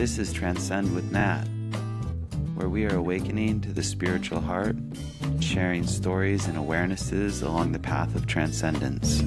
This is Transcend with Nat, where we are awakening to the spiritual heart, sharing stories and awarenesses along the path of transcendence.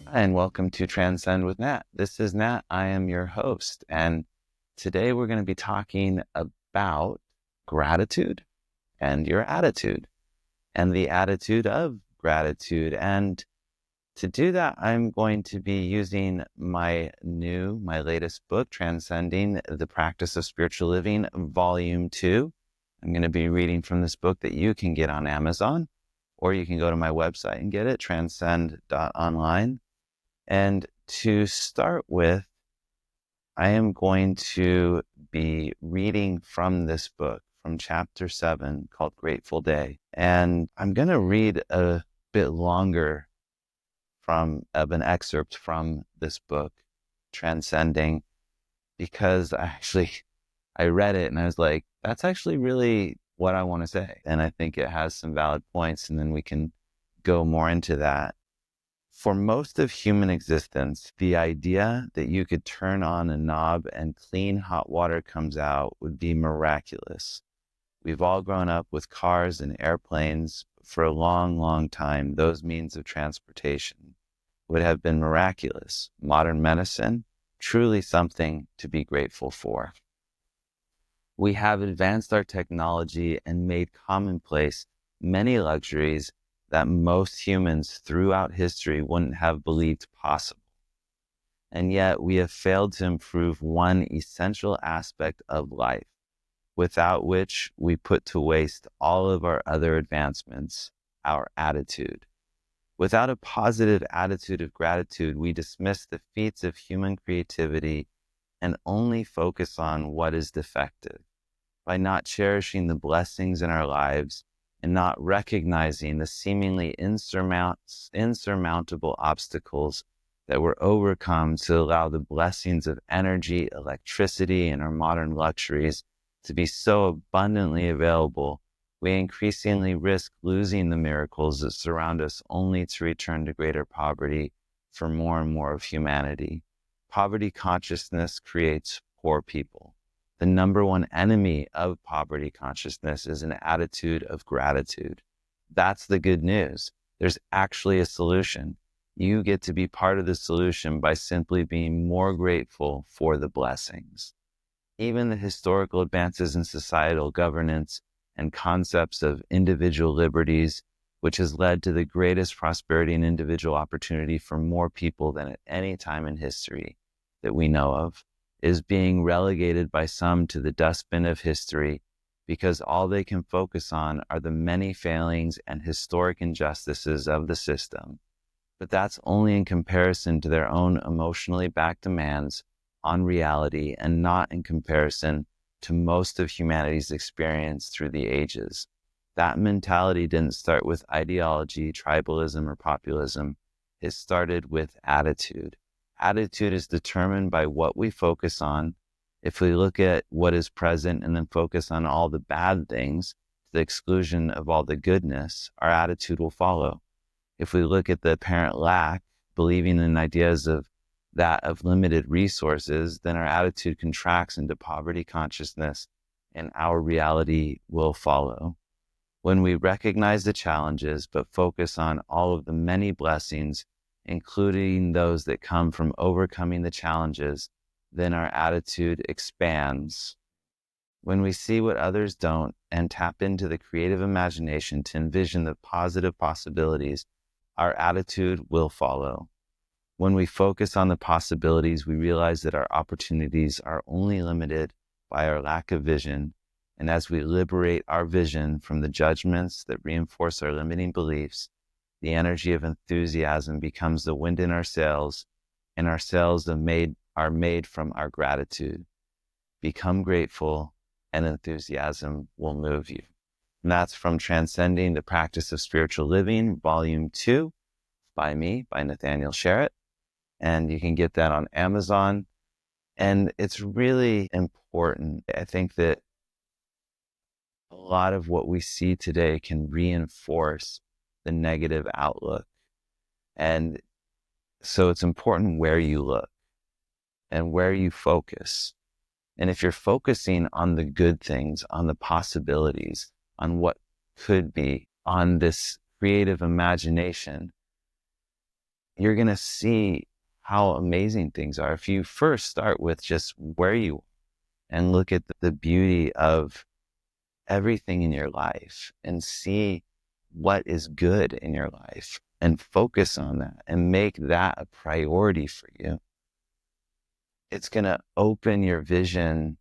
Hi, and welcome to Transcend with Nat. This is Nat. I am your host, and today we're going to be talking about gratitude and your attitude and the attitude of gratitude. And to do that, I'm going to be using my latest book, Transcending the Practice of Spiritual Living, Volume 2. I'm going to be reading from this book that you can get on Amazon, or you can go to my website and get it, transcend.online. And to start with, I am going to be reading from this book, from chapter 7, called Grateful Day. And I'm going to read a bit longer of an excerpt from this book, Transcending, because I read it and I was like, that's actually really what I want to say. And I think it has some valid points, and then we can go more into that. For most of human existence, the idea that you could turn on a knob and clean hot water comes out would be miraculous. We've all grown up with cars and airplanes. For a long, long time, those means of transportation would have been miraculous. Modern medicine, truly something to be grateful for. We have advanced our technology and made commonplace many luxuries that most humans throughout history wouldn't have believed possible. And yet we have failed to improve one essential aspect of life, without which we put to waste all of our other advancements, our attitude. Without a positive attitude of gratitude, we dismiss the feats of human creativity and only focus on what is defective. By not cherishing the blessings in our lives and not recognizing the seemingly insurmountable obstacles that were overcome to allow the blessings of energy, electricity, and our modern luxuries to be so abundantly available, we increasingly risk losing the miracles that surround us, only to return to greater poverty for more and more of humanity. Poverty consciousness creates poor people. The number one enemy of poverty consciousness is an attitude of gratitude. That's the good news. There's actually a solution. You get to be part of the solution by simply being more grateful for the blessings. Even the historical advances in societal governance and concepts of individual liberties, which has led to the greatest prosperity and individual opportunity for more people than at any time in history that we know of, is being relegated by some to the dustbin of history because all they can focus on are the many failings and historic injustices of the system. But that's only in comparison to their own emotionally backed demands on reality, and not in comparison to most of humanity's experience through the ages. That mentality didn't start with ideology, tribalism, or populism. It started with attitude. Attitude is determined by what we focus on. If we look at what is present and then focus on all the bad things to the exclusion of all the goodness, our attitude will follow. If we look at the apparent lack, believing in ideas of limited resources, then our attitude contracts into poverty consciousness and our reality will follow. When we recognize the challenges but focus on all of the many blessings, including those that come from overcoming the challenges, then our attitude expands. When we see what others don't and tap into the creative imagination to envision the positive possibilities, our attitude will follow. When we focus on the possibilities, we realize that our opportunities are only limited by our lack of vision. And as we liberate our vision from the judgments that reinforce our limiting beliefs, the energy of enthusiasm becomes the wind in our sails, and our sails are made from our gratitude. Become grateful, and enthusiasm will move you. And that's from Transcending the Practice of Spiritual Living, Volume 2, by Nathaniel Sherritt. And you can get that on Amazon. And it's really important. I think that a lot of what we see today can reinforce the negative outlook. And So it's important where you look and where you focus. And if you're focusing on the good things, on the possibilities, on what could be, on this creative imagination, you're going to see how amazing things are. If you first start with just where you are and look at the beauty of everything in your life and see what is good in your life and focus on that and make that a priority for you, it's going to open your vision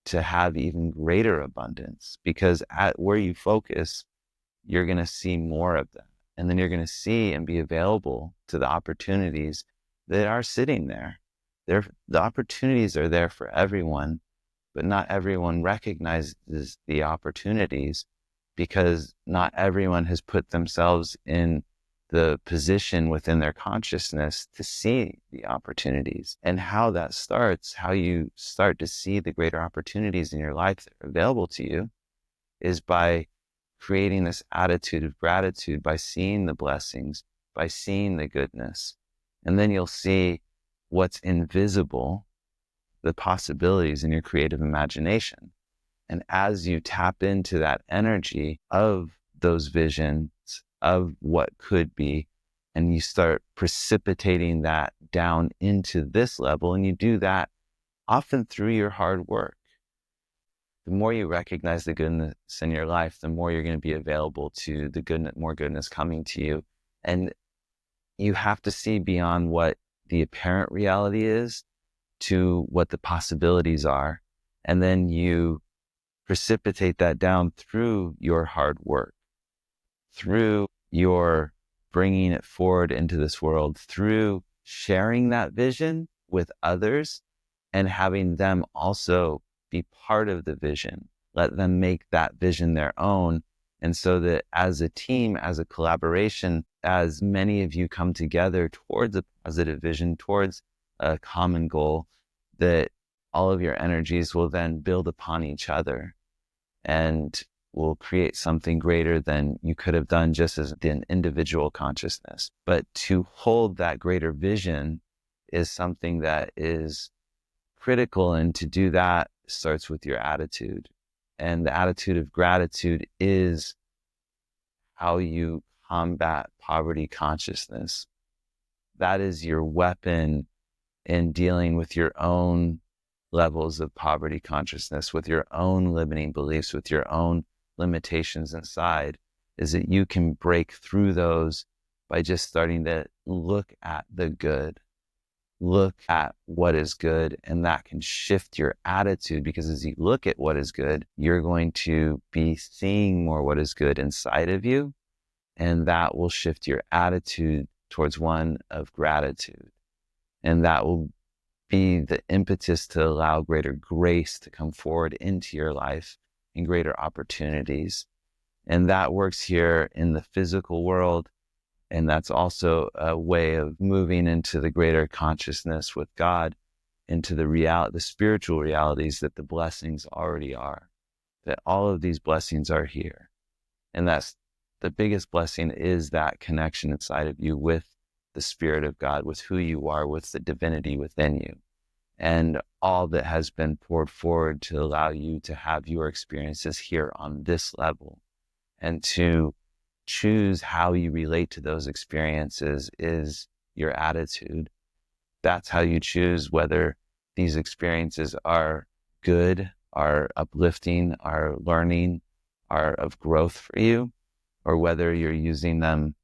to have even greater abundance, because at where you focus, you're going to see more of that. And then you're going to see and be available to the opportunities that are sitting there. The opportunities are there for everyone, but not everyone recognizes the opportunities because not everyone has put themselves in the position within their consciousness to see the opportunities. And how that starts, how you start to see the greater opportunities in your life that are available to you, is by creating this attitude of gratitude, by seeing the blessings, by seeing the goodness. And then you'll see what's invisible, the possibilities in your creative imagination. And as you tap into that energy of those visions of what could be, and you start precipitating that down into this level, and you do that often through your hard work. The more you recognize the goodness in your life, the more you're going to be available to the goodness, more goodness coming to you. And you have to see beyond what the apparent reality is to what the possibilities are. And then you precipitate that down through your hard work, through your bringing it forward into this world, through sharing that vision with others and having them also be part of the vision. Let them make that vision their own. And so that as a team, as a collaboration, as many of you come together towards a positive vision, towards a common goal, that all of your energies will then build upon each other and will create something greater than you could have done just as an individual consciousness. But to hold that greater vision is something that is critical. And to do that starts with your attitude. And the attitude of gratitude is how you combat poverty consciousness. That is your weapon in dealing with your own levels of poverty consciousness, with your own limiting beliefs, with your own limitations inside, is that you can break through those by just starting to look at the good, look at what is good, and that can shift your attitude, because as you look at what is good, you're going to be seeing more what is good inside of you, and that will shift your attitude towards one of gratitude. And that will be the impetus to allow greater grace to come forward into your life and greater opportunities. And that works here in the physical world. And that's also a way of moving into the greater consciousness with God, into the spiritual realities that the blessings already are, that all of these blessings are here. And that's the biggest blessing, is that connection inside of you with the Spirit of God, with who you are, with the divinity within you, and all that has been poured forward to allow you to have your experiences here on this level. And to choose how you relate to those experiences is your attitude. That's how you choose whether these experiences are good, are uplifting, are learning, are of growth for you, or whether you're using them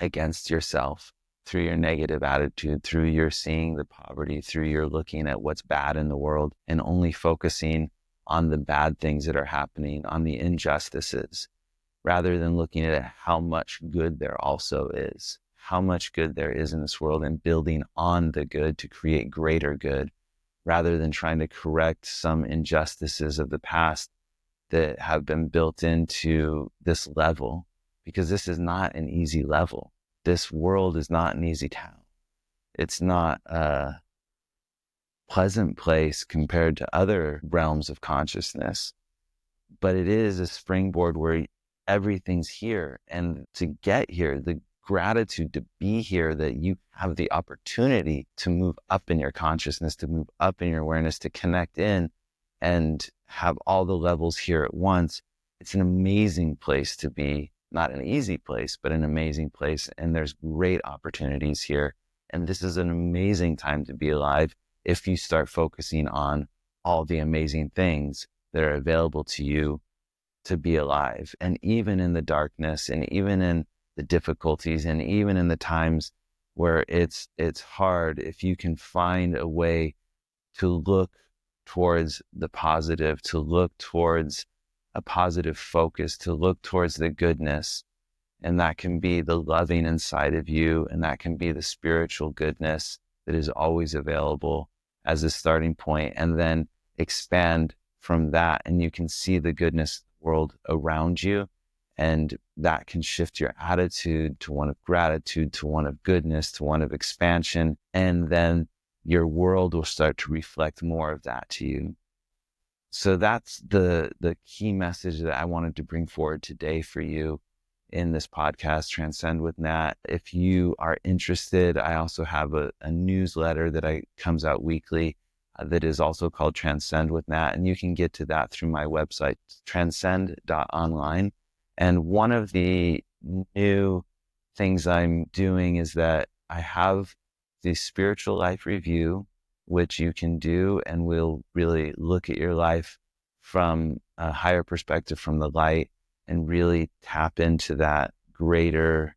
against yourself through your negative attitude, through your seeing the poverty, through your looking at what's bad in the world and only focusing on the bad things that are happening, on the injustices, rather than looking at how much good there also is, how much good there is in this world, and building on the good to create greater good, rather than trying to correct some injustices of the past that have been built into this level, because this is not an easy level. This world is not an easy town. It's not a pleasant place compared to other realms of consciousness, but it is a springboard where everything's here. And to get here, the gratitude to be here, that you have the opportunity to move up in your consciousness, to move up in your awareness, to connect in and have all the levels here at once. It's an amazing place to be, not an easy place, but an amazing place. And there's great opportunities here. And this is an amazing time to be alive if you start focusing on all the amazing things that are available to you to be alive. And even in the darkness, and even in the difficulties, and even in the times where it's hard, if you can find a way to look towards the positive, to look towards a positive focus, to look towards the goodness, and that can be the loving inside of you, and that can be the spiritual goodness that is always available as a starting point, and then expand from that, and you can see the goodness world around you, and that can shift your attitude to one of gratitude, to one of goodness, to one of expansion, and then your world will start to reflect more of that to you. So that's the key message that I wanted to bring forward today for you in this podcast, Transcend with Nat. If you are interested, I also have a newsletter that comes out weekly that is also called Transcend with Nat, and you can get to that through my website, transcend.online. And one of the new things I'm doing is that I have the spiritual life review, which you can do, and will really look at your life from a higher perspective, from the light, and really tap into that greater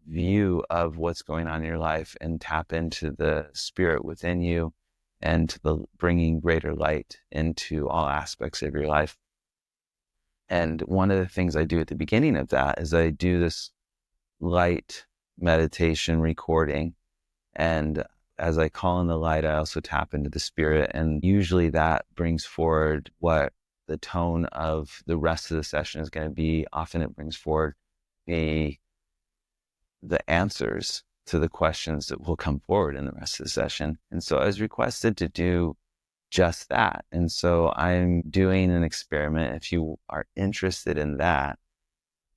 view of what's going on in your life, and tap into the spirit within you, and to the bringing greater light into all aspects of your life. And one of the things I do at the beginning of that is I do this light meditation recording. And as I call in the light, I also tap into the spirit. And usually that brings forward what the tone of the rest of the session is going to be. Often it brings forward the answers to the questions that will come forward in the rest of the session. And so I was requested to do just that. And so I'm doing an experiment. If you are interested in that,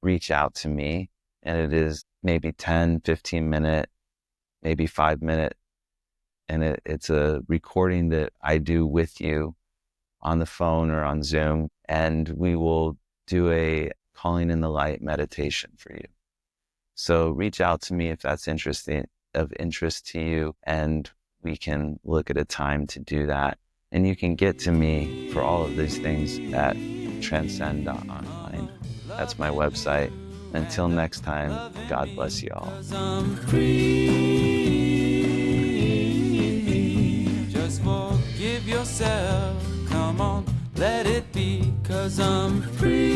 reach out to me. And it is maybe 10, 15 minute, maybe 5 minute. And it's a recording that I do with you on the phone or on Zoom. And we will do a calling in the light meditation for you. So reach out to me if that's of interest to you, and we can look at a time to do that. And you can get to me for all of these things at transcend.online. That's my website. Until next time, God bless you all. Just forgive yourself. Come on, let it be, 'cause I'm free.